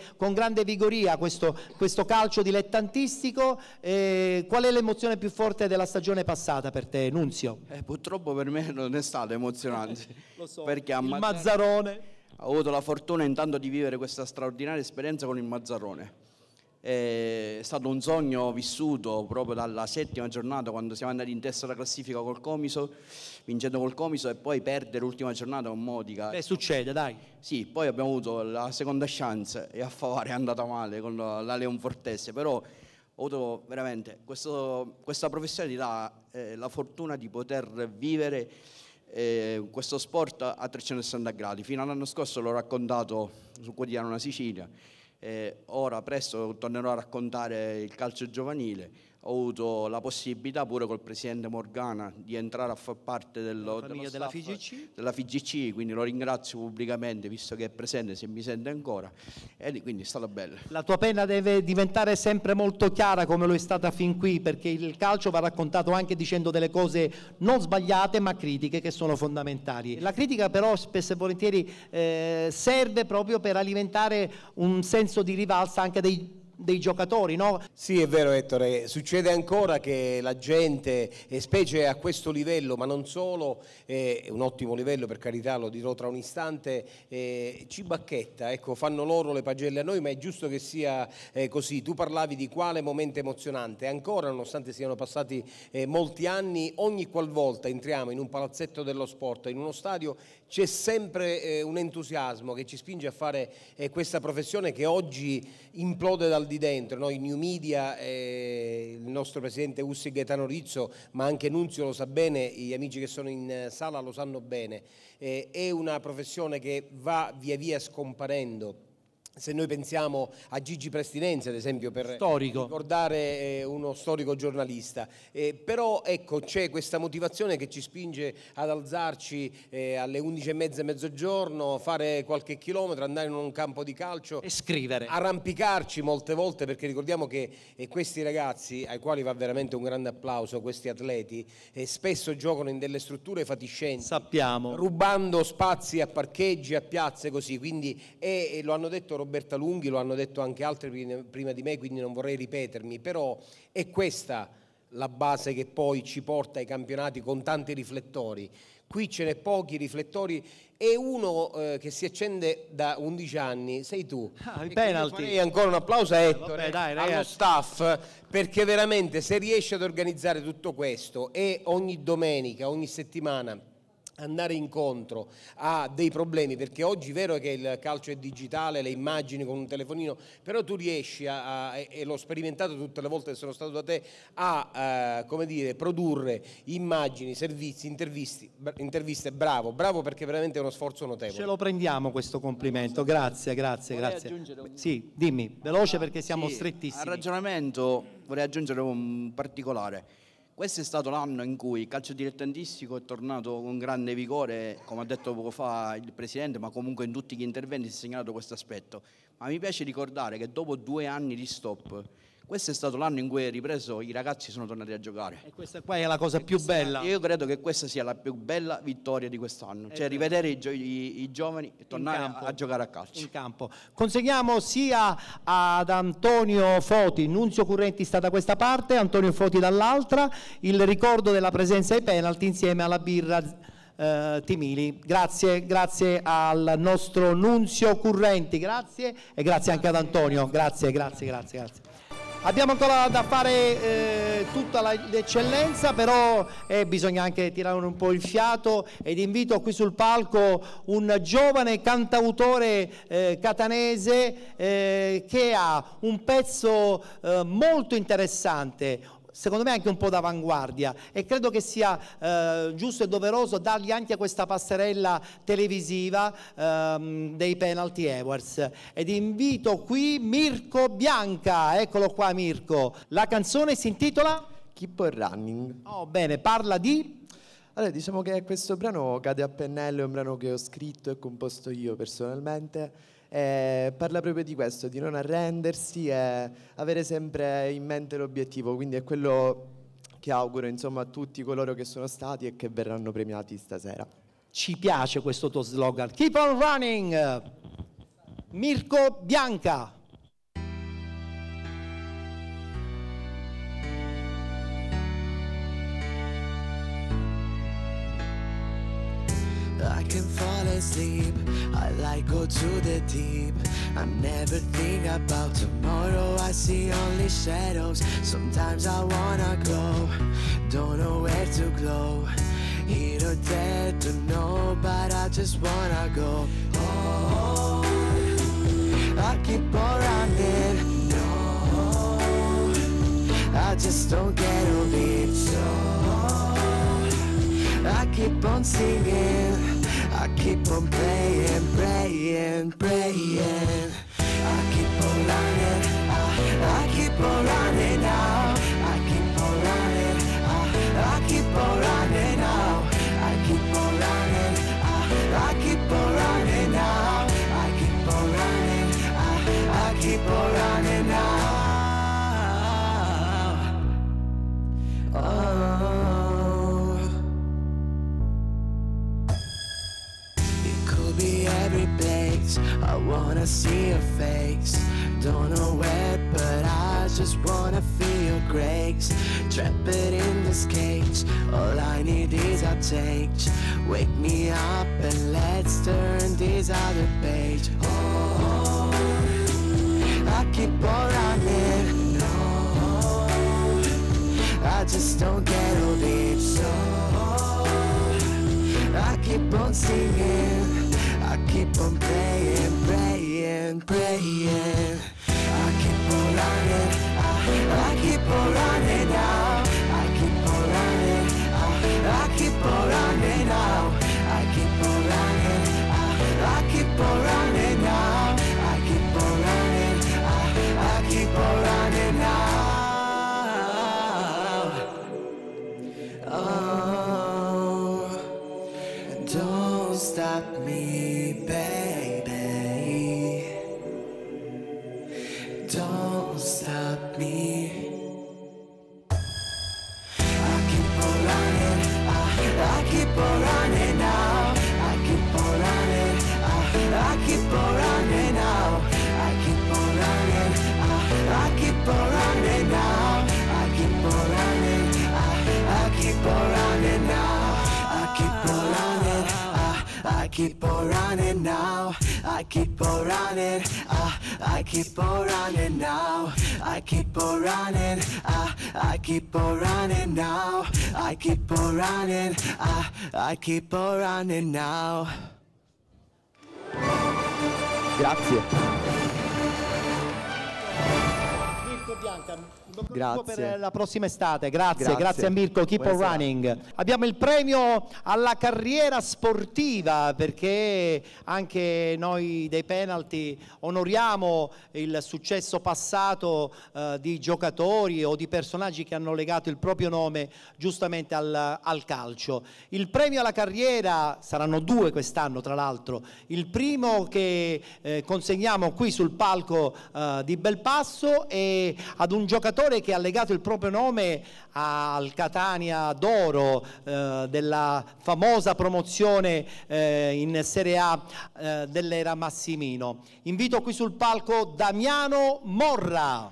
vigoria questo calcio dilettantistico. Qual è l'emozione più forte della stagione passata per te, Nunzio? Purtroppo per me non è stato emozionante. Lo so, perché il Mazzarrone. Ho avuto la fortuna intanto di vivere questa straordinaria esperienza con il Mazzarrone. È stato un sogno vissuto proprio dalla settima giornata, quando siamo andati in testa alla classifica col Comiso, vincendo col Comiso, e poi perdere l'ultima giornata con Modica. Beh, succede, dai. Sì, poi abbiamo avuto la seconda chance e a Favara è andata male con la Leon Fortese, però ho avuto veramente questa professione ti dà la fortuna di poter vivere questo sport a 360 gradi. Fino all'anno scorso l'ho raccontato sul quotidiano Una Sicilia. Ora presto tornerò a raccontare il calcio giovanile. Ho avuto la possibilità pure col Presidente Morgana di entrare a far parte della FIGC, quindi lo ringrazio pubblicamente visto che è presente, se mi sente ancora, e quindi è stato bello. La tua penna deve diventare sempre molto chiara come lo è stata fin qui, perché il calcio va raccontato anche dicendo delle cose non sbagliate ma critiche, che sono fondamentali. La critica però spesso e volentieri serve proprio per alimentare un senso di rivalsa anche dei giocatori, no? Sì, è vero Ettore, succede ancora che la gente, specie a questo livello, ma non solo, un ottimo livello per carità, lo dirò tra un istante, ci bacchetta, ecco, fanno loro le pagelle a noi, ma è giusto che sia così. Tu parlavi di quale momento emozionante, ancora nonostante siano passati molti anni, ogni qualvolta entriamo in un palazzetto dello sport, in uno stadio, c'è sempre un entusiasmo che ci spinge a fare questa professione che oggi implode dal di dentro, no? I new media, il nostro presidente Ussi Gaetano Rizzo, ma anche Nunzio lo sa bene, gli amici che sono in sala lo sanno bene, è una professione che va via via scomparendo Se noi pensiamo a Gigi Prestinenzi, ad esempio, per ricordare uno storico giornalista, però ecco, c'è questa motivazione che ci spinge ad alzarci alle 11:30, mezzogiorno, fare qualche chilometro, andare in un campo di calcio e scrivere, arrampicarci molte volte, perché ricordiamo che questi ragazzi, ai quali va veramente un grande applauso, questi atleti, spesso giocano in delle strutture fatiscenti, sappiamo, rubando spazi a parcheggi, a piazze, così, quindi lo hanno detto Roberta Lunghi, lo hanno detto anche altri prima di me, quindi non vorrei ripetermi, però è questa la base che poi ci porta ai campionati con tanti riflettori. Qui ce n'è pochi riflettori e uno che si accende da 11 anni sei tu. I penalty. Farei ancora un applauso a Ettore, allo staff, perché veramente se riesce ad organizzare tutto questo e ogni domenica, ogni settimana andare incontro a dei problemi, perché oggi è vero che il calcio è digitale, le immagini con un telefonino, però tu riesci e l'ho sperimentato tutte le volte che sono stato da te, a come dire, produrre immagini, servizi, interviste, bravo perché veramente è uno sforzo notevole. Ce lo prendiamo questo complimento, grazie. Sì, dimmi, veloce perché siamo strettissimi. Al ragionamento vorrei aggiungere un particolare. Questo è stato l'anno in cui il calcio dilettantistico è tornato con grande vigore, come ha detto poco fa il Presidente, ma comunque in tutti gli interventi si è segnalato questo aspetto. Ma mi piace ricordare che dopo 2 anni di stop, questo è stato l'anno in cui è ripreso, i ragazzi sono tornati a giocare. E questa qua è la cosa più bella. Io credo che questa sia la più bella vittoria di quest'anno, cioè rivedere i giovani e tornare a giocare a calcio. In campo. Consegniamo sia ad Antonio Foti, Nunzio Currenti sta da questa parte, Antonio Foti dall'altra, il ricordo della presenza ai penalty insieme alla birra Timili. Grazie al nostro Nunzio Currenti, grazie, e grazie anche ad Antonio, grazie. Abbiamo ancora da fare tutta l'eccellenza, però bisogna anche tirare un po' il fiato, ed invito qui sul palco un giovane cantautore catanese che ha un pezzo molto interessante, secondo me anche un po' d'avanguardia, e credo che sia giusto e doveroso dargli anche questa passerella televisiva dei Penalty Awards. Ed invito qui Mirko Bianca, eccolo qua Mirko. La canzone si intitola? Keep on Running. Oh, bene, parla di? Allora, diciamo che questo brano cade a pennello, è un brano che ho scritto e composto io personalmente. Parla proprio di questo, di non arrendersi e avere sempre in mente l'obiettivo, quindi è quello che auguro, insomma, a tutti coloro che sono stati e che verranno premiati stasera. Ci piace questo tuo slogan, Keep on Running. Mirko Bianca. I can fall asleep, I like go to the deep. I never think about tomorrow, I see only shadows. Sometimes I wanna go, don't know where to go. Here or there, don't know, but I just wanna go. Oh, I keep on running, no, I just don't get over it, so I keep on singing, I keep on praying, praying, praying. I keep on running, I keep on running now. I keep on running, I keep on running now. I keep on running, I keep on running now. I keep on running, I keep on running now. Oh. Be every place, I wanna see your face. Don't know where, but I just wanna feel your grace. Trapped in this cage, all I need is a change. Wake me up and let's turn this other page. Oh, I keep on running, no, I just don't get over it, so I keep on singing, I keep on praying, praying, praying. I keep on running, I keep on running now. I keep on running, I keep on running now. I keep on running, I keep on running now. I keep on stop me, baby. Don't stop me. I keep on running, I keep on running now. I keep on running, I keep on running now. I keep on running, I keep on running now. I keep on running, I keep on running now. I keep on running, I keep on running now. I keep on running, I keep on running now. I keep on running, I keep on running now. I keep on running, I keep on running now. Grazie. Grazie. Per la prossima estate, grazie, Grazie. grazie a Mirko, keep on Buona running. Abbiamo il premio alla carriera sportiva, perché anche noi dei penalty onoriamo il successo passato di giocatori o di personaggi che hanno legato il proprio nome giustamente al calcio. Il premio alla carriera, saranno 2 quest'anno tra l'altro, il primo che consegniamo qui sul palco di Belpasso e ad un giocatore che ha legato il proprio nome al Catania d'Oro della famosa promozione in Serie A dell'era Massimino. Invito qui sul palco Damiano Morra,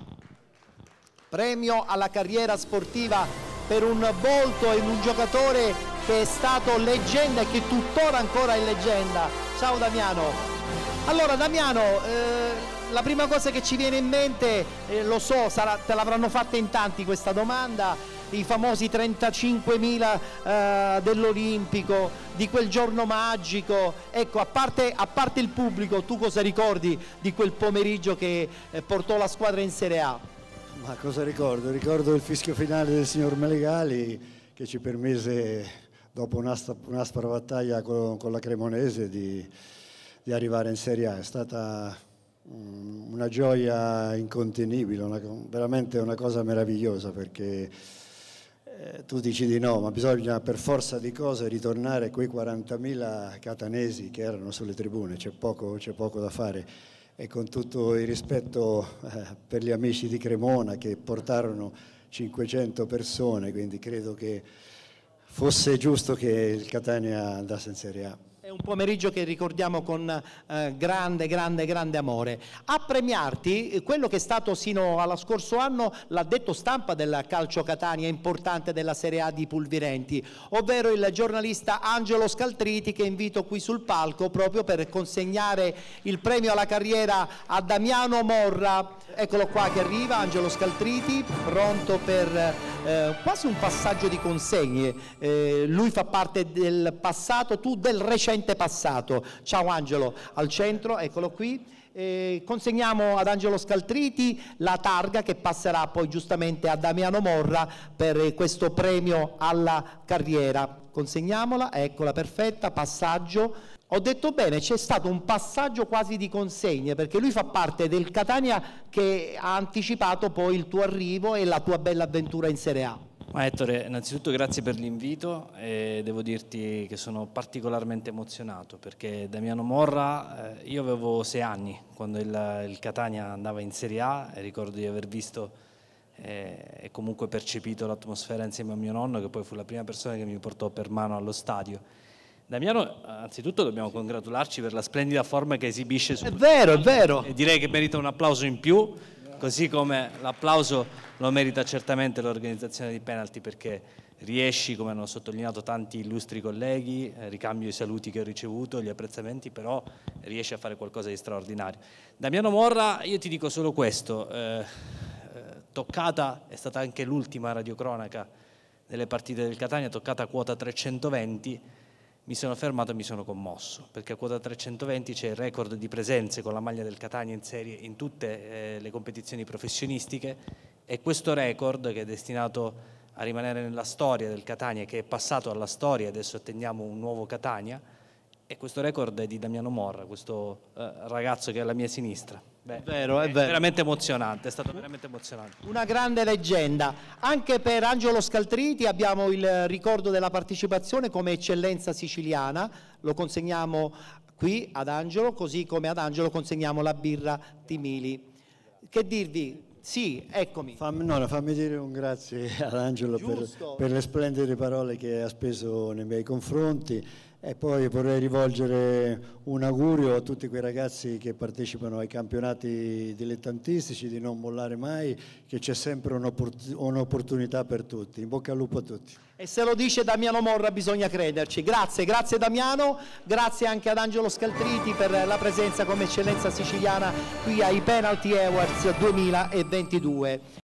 premio alla carriera sportiva per un volto e un giocatore che è stato leggenda e che tuttora ancora è leggenda. Ciao Damiano. Allora Damiano, la prima cosa che ci viene in mente, lo so, te l'avranno fatta in tanti questa domanda, i famosi 35.000 dell'Olimpico, di quel giorno magico. Ecco, a parte il pubblico, tu cosa ricordi di quel pomeriggio che portò la squadra in Serie A? Ma cosa ricordo? Ricordo il fischio finale del signor Melegali che ci permise, dopo un'aspra battaglia con la Cremonese, di arrivare in Serie A. È stata una gioia incontenibile, veramente una cosa meravigliosa, perché tu dici di no, ma bisogna per forza di cose ritornare a quei 40.000 catanesi che erano sulle tribune, c'è poco da fare. E con tutto il rispetto per gli amici di Cremona che portarono 500 persone, quindi credo che fosse giusto che il Catania andasse in Serie A. È un pomeriggio che ricordiamo con grande amore. A premiarti quello che è stato sino allo scorso anno l'addetto stampa del Calcio Catania importante della Serie A di Pulvirenti, ovvero il giornalista Angelo Scaltriti, che invito qui sul palco proprio per consegnare il premio alla carriera a Damiano Morra. Eccolo qua che arriva, Angelo Scaltriti, pronto per quasi un passaggio di consegne. Lui fa parte del passato, tu del recente passato. Ciao Angelo, al centro, eccolo qui. Consegniamo ad Angelo Scaltriti la targa che passerà poi giustamente a Damiano Morra per questo premio alla carriera. Consegniamola, eccola, perfetta, passaggio. Ho detto bene, c'è stato un passaggio quasi di consegne, perché lui fa parte del Catania che ha anticipato poi il tuo arrivo e la tua bella avventura in Serie A. Ma Ettore, innanzitutto grazie per l'invito e devo dirti che sono particolarmente emozionato, perché Damiano Morra, io avevo 6 anni quando il Catania andava in Serie A e ricordo di aver visto e comunque percepito l'atmosfera insieme a mio nonno, che poi fu la prima persona che mi portò per mano allo stadio. Damiano, anzitutto dobbiamo congratularci per la splendida forma che esibisce su... È vero, è vero! E direi che merita un applauso in più, così come l'applauso lo merita certamente l'organizzazione di penalty, perché riesci, come hanno sottolineato tanti illustri colleghi, ricambio i saluti che ho ricevuto, gli apprezzamenti, però riesci a fare qualcosa di straordinario. Damiano Morra, io ti dico solo questo, toccata, è stata anche l'ultima radiocronaca delle partite del Catania, toccata a quota 320, mi sono fermato e mi sono commosso, perché a quota 320 c'è il record di presenze con la maglia del Catania in serie in tutte le competizioni professionistiche, e questo record, che è destinato a rimanere nella storia del Catania, che è passato alla storia, adesso attendiamo un nuovo Catania, E questo record è di Damiano Morra, questo ragazzo che è alla mia sinistra. Beh, è vero. Veramente emozionante, è stato veramente emozionante. Una grande leggenda. Anche per Angelo Scaltriti abbiamo il ricordo della partecipazione come eccellenza siciliana, lo consegniamo qui ad Angelo, così come ad Angelo consegniamo la birra Timili. Che dirvi? Sì, eccomi. Fammi dire un grazie ad Angelo per le splendide parole che ha speso nei miei confronti, e poi vorrei rivolgere un augurio a tutti quei ragazzi che partecipano ai campionati dilettantistici di non mollare mai, che c'è sempre un'opportunità per tutti. In bocca al lupo a tutti. E se lo dice Damiano Morra bisogna crederci. Grazie Damiano, grazie anche ad Angelo Scaltriti per la presenza come eccellenza siciliana qui ai Penalty Awards 2022.